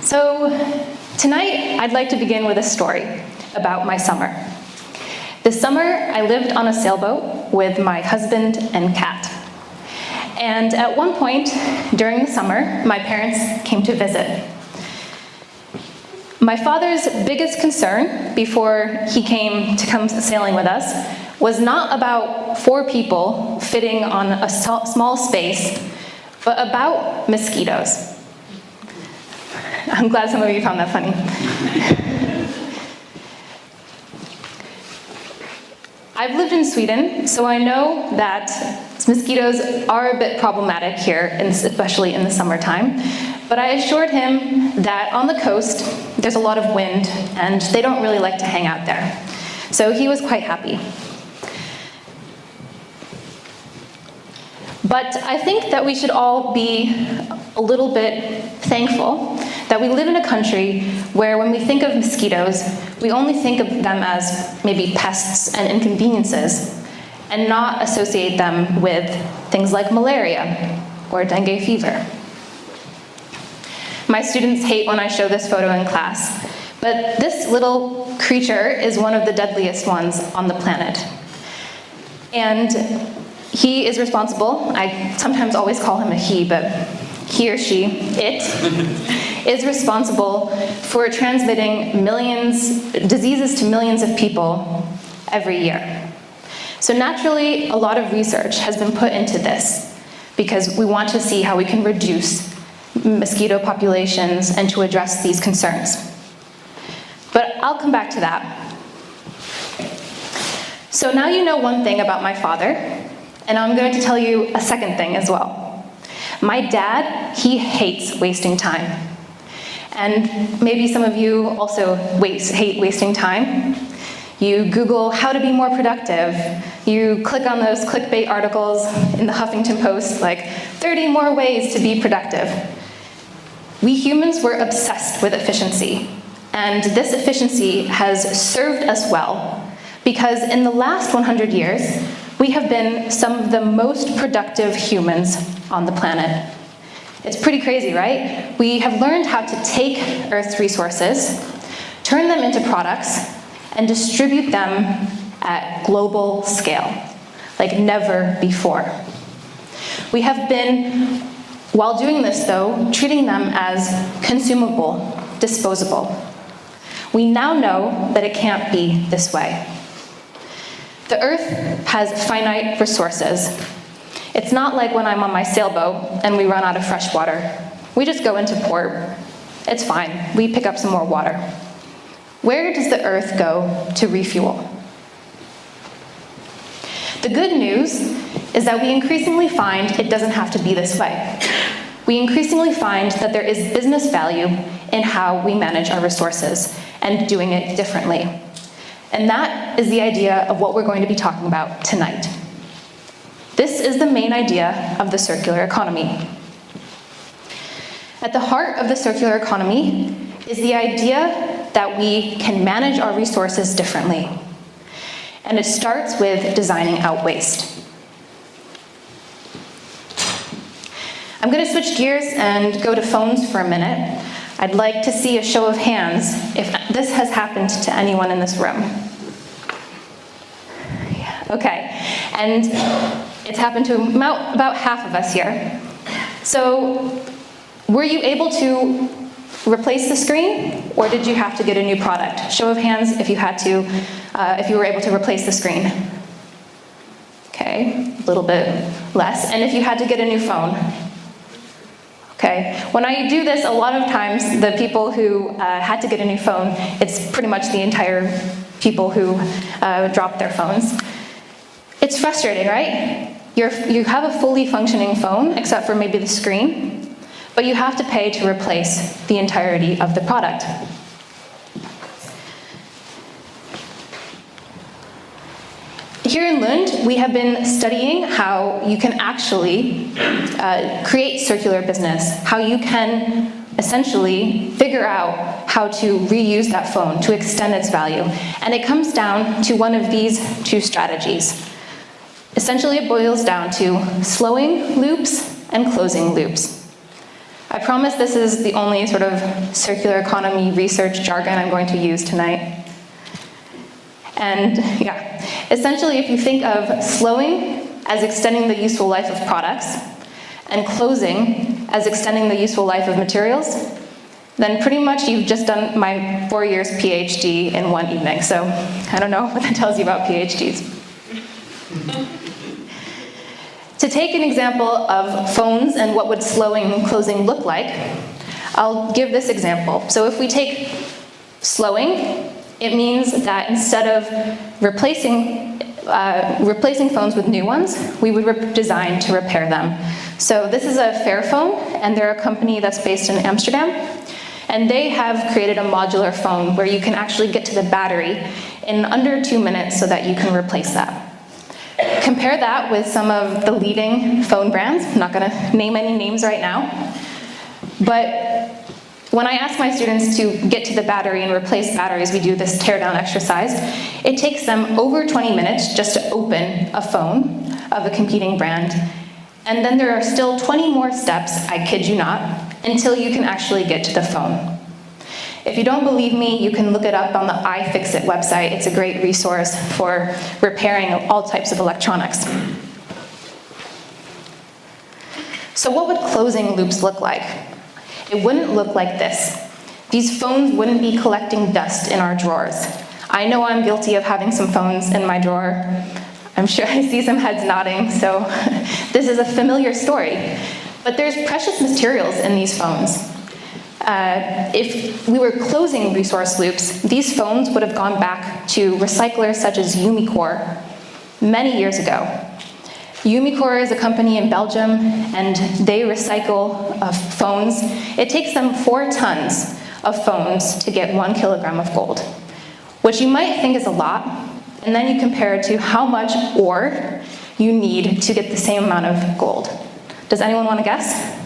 So tonight, I'd like to begin with a story about my summer. This summer, I lived on a sailboat with my husband and cat. And at one point during the summer, my parents came to visit. My father's biggest concern before he came to come sailing with us was not about 4 people fitting on a small space, but about mosquitoes. I'm glad some of you found that funny. I've lived in Sweden, so I know that mosquitoes are a bit problematic here, especially in the summertime. But I assured him that on the coast, there's a lot of wind, and they don't really like to hang out there. So he was quite happy. But I think that we should all be a little bit thankful that we live in a country where when we think of mosquitoes, we only think of them as maybe pests and inconveniences, and not associate them with things like malaria or dengue fever. My students hate when I show this photo in class, but this little creature is one of the deadliest ones on the planet. And he is responsible, I sometimes always call him a he, but he or she, it, is responsible for transmitting diseases to millions of people every year. So naturally, a lot of research has been put into this because we want to see how we can reduce mosquito populations and to address these concerns. But I'll come back to that. So now you know one thing about my father, and I'm going to tell you a second thing as well. My dad, he hates wasting time. And maybe some of you also hate wasting time. You Google how to be more productive. You click on those clickbait articles in the Huffington Post, like 30 more ways to be productive. We humans were obsessed with efficiency. And this efficiency has served us well, because in the last 100 years, we have been some of the most productive humans on the planet. It's pretty crazy, right? We have learned how to take Earth's resources, turn them into products, and distribute them at global scale, like never before. We have been, while doing this though, treating them as consumable, disposable. We now know that it can't be this way. The Earth has finite resources. It's not like when I'm on my sailboat and we run out of fresh water. We just go into port. It's fine. We pick up some more water. Where does the Earth go to refuel? The good news is that we increasingly find it doesn't have to be this way. We increasingly find that there is business value in how we manage our resources and doing it differently. And that is the idea of what we're going to be talking about tonight. This is the main idea of the circular economy. At the heart of the circular economy is the idea that we can manage our resources differently. And it starts with designing out waste. I'm going to switch gears and go to phones for a minute. I'd like to see a show of hands if this has happened to anyone in this room. Yeah, okay, and it's happened to about half of us here. So, were you able to replace the screen, or did you have to get a new product? Show of hands if you had to, if you were able to replace the screen. Okay, a little bit less. And if you had to get a new phone. Okay, when I do this, a lot of times the people who had to get a new phone, it's pretty much the entire people who dropped their phones. It's frustrating, right? You have a fully functioning phone, except for maybe the screen, but you have to pay to replace the entirety of the product. Here in Lund, we have been studying how you can actually create circular business, how you can essentially figure out how to reuse that phone to extend its value. And it comes down to one of these 2 strategies. Essentially, it boils down to slowing loops and closing loops. I promise this is the only sort of circular economy research jargon I'm going to use tonight. And yeah, essentially if you think of slowing as extending the useful life of products and closing as extending the useful life of materials, then pretty much you've just done my 4 years PhD in one evening. So I don't know what that tells you about PhDs. To take an example of phones and what would slowing and closing look like, I'll give this example. So if we take slowing, it means that instead of replacing phones with new ones, we would design to repair them. So this is a Fairphone, and they're a company that's based in Amsterdam. And they have created a modular phone where you can actually get to the battery in under 2 minutes so that you can replace that. Compare that with some of the leading phone brands. I'm not going to name any names right now. But when I ask my students to get to the battery and replace batteries, we do this teardown exercise. It takes them over 20 minutes just to open a phone of a competing brand. And then there are still 20 more steps, I kid you not, until you can actually get to the phone. If you don't believe me, you can look it up on the iFixit website. It's a great resource for repairing all types of electronics. So what would closing loops look like? It wouldn't look like this. These phones wouldn't be collecting dust in our drawers. I know I'm guilty of having some phones in my drawer. I'm sure I see some heads nodding, so this is a familiar story. But there's precious materials in these phones. If we were closing resource loops, these phones would have gone back to recyclers such as Umicore many years ago. Umicore is a company in Belgium, and they recycle phones. It takes them 4 tons of phones to get 1 kilogram of gold, which you might think is a lot, and then you compare it to how much ore you need to get the same amount of gold. Does anyone want to guess?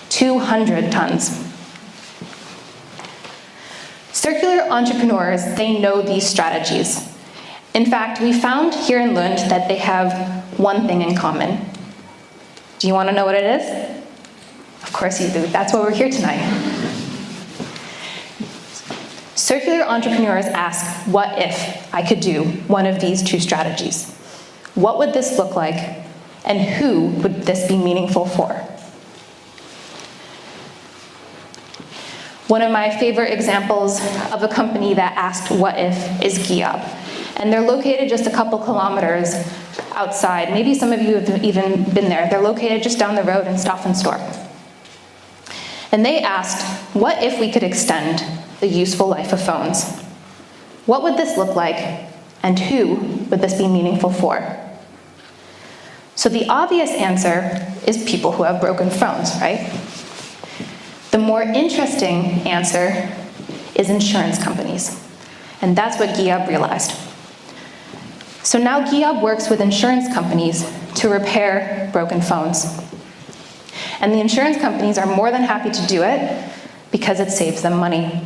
200 tons. Circular entrepreneurs, they know these strategies. In fact, we found here in Lund that they have one thing in common. Do you want to know what it is? Of course you do. That's why we're here tonight. Circular entrepreneurs ask, what if I could do one of these 2 strategies? What would this look like, and who would this be meaningful for? One of my favorite examples of a company that asked what if is Geob. And they're located just a couple kilometers outside. Maybe some of you have even been there. They're located just down the road in Staffanstorp. And they asked, what if we could extend the useful life of phones? What would this look like, and who would this be meaningful for? So the obvious answer is people who have broken phones, right? The more interesting answer is insurance companies. And that's what Geob realized. So now Geob works with insurance companies to repair broken phones. And the insurance companies are more than happy to do it because it saves them money.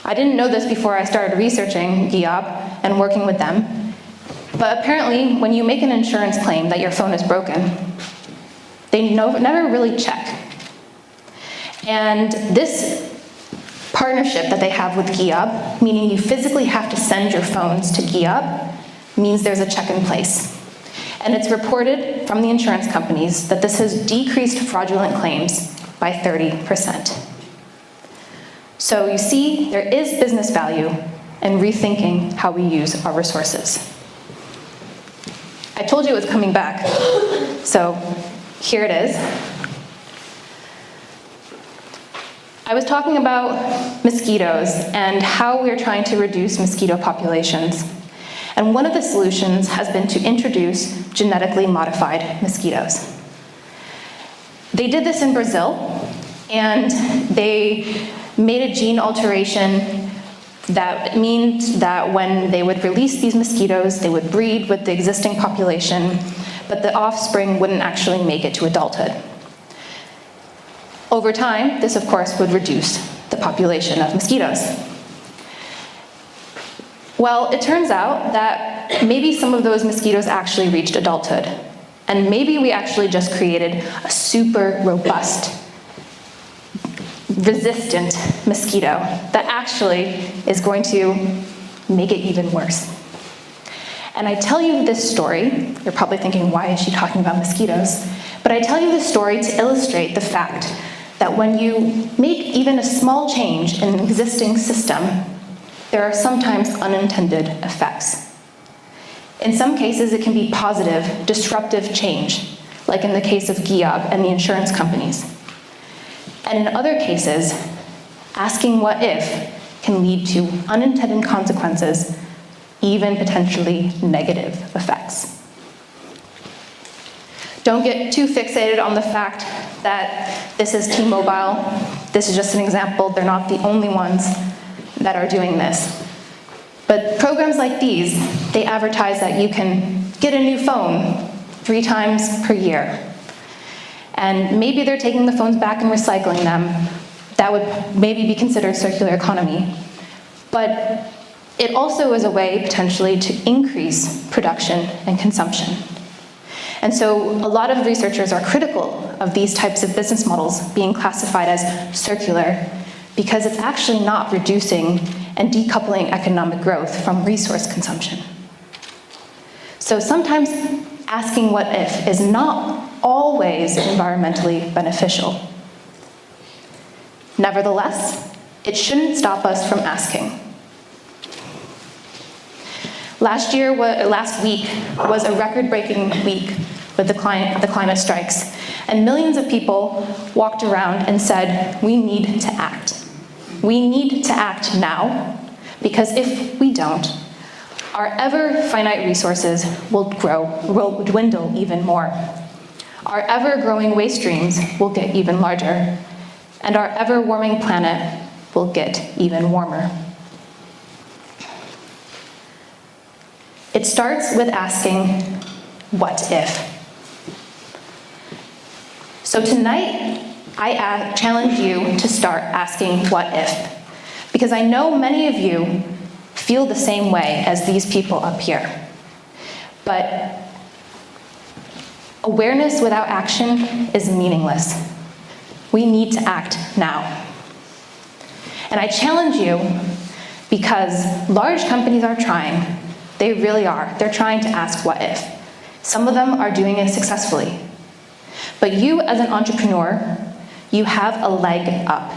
I didn't know this before I started researching Geob and working with them, but apparently when you make an insurance claim that your phone is broken, they never really check. And this partnership that they have with Geob, meaning you physically have to send your phones to Geob, means there's a check in place. And it's reported from the insurance companies that this has decreased fraudulent claims by 30%. So you see, there is business value in rethinking how we use our resources. I told you it was coming back, so here it is. I was talking about mosquitoes and how we're trying to reduce mosquito populations. And one of the solutions has been to introduce genetically modified mosquitoes. They did this in Brazil, and they made a gene alteration that means that when they would release these mosquitoes, they would breed with the existing population, but the offspring wouldn't actually make it to adulthood. Over time, this of course would reduce the population of mosquitoes. Well, it turns out that maybe some of those mosquitoes actually reached adulthood. And maybe we actually just created a super robust, resistant mosquito that actually is going to make it even worse. And I tell you this story, you're probably thinking, why is she talking about mosquitoes? But I tell you this story to illustrate the fact that when you make even a small change in an existing system, there are sometimes unintended effects. In some cases, it can be positive, disruptive change, like in the case of GIOB and the insurance companies. And in other cases, asking what if can lead to unintended consequences, even potentially negative effects. Don't get too fixated on the fact that this is T-Mobile. This is just an example. They're not the only ones that are doing this. But programs like these, they advertise that you can get a new phone 3 times per year. And maybe they're taking the phones back and recycling them. That would maybe be considered circular economy. But it also is a way, potentially, to increase production and consumption. And so a lot of researchers are critical of these types of business models being classified as circular because it's actually not reducing and decoupling economic growth from resource consumption. So sometimes asking what if is not always environmentally beneficial. Nevertheless, it shouldn't stop us from asking. Last week was a record-breaking week with the climate strikes, and millions of people walked around and said, we need to act. We need to act now, because if we don't, our ever-finite resources will dwindle even more. Our ever-growing waste streams will get even larger, and our ever-warming planet will get even warmer. It starts with asking, what if? So tonight, I challenge you to start asking what if, because I know many of you feel the same way as these people up here. But awareness without action is meaningless. We need to act now. And I challenge you because large companies are trying. They really are. They're trying to ask what if. Some of them are doing it successfully. But you, as an entrepreneur, you have a leg up.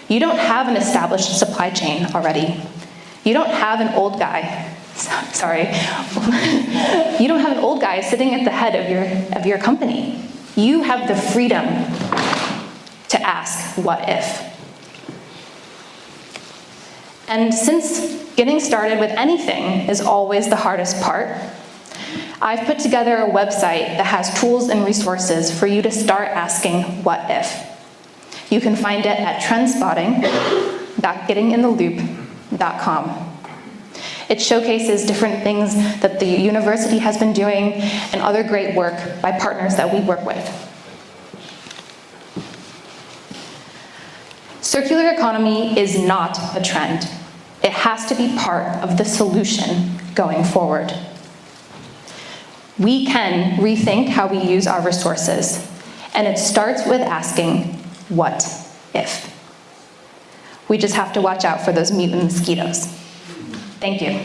You don't have an established supply chain already. You don't have an old guy. Sorry. You don't have an old guy sitting at the head of your company. You have the freedom to ask what if. And since getting started with anything is always the hardest part, I've put together a website that has tools and resources for you to start asking what if. You can find it at trendspotting.gettingintheloop.com. It showcases different things that the university has been doing and other great work by partners that we work with. Circular economy is not a trend. It has to be part of the solution going forward. We can rethink how we use our resources, and it starts with asking, what if? We just have to watch out for those mutant mosquitoes. Thank you.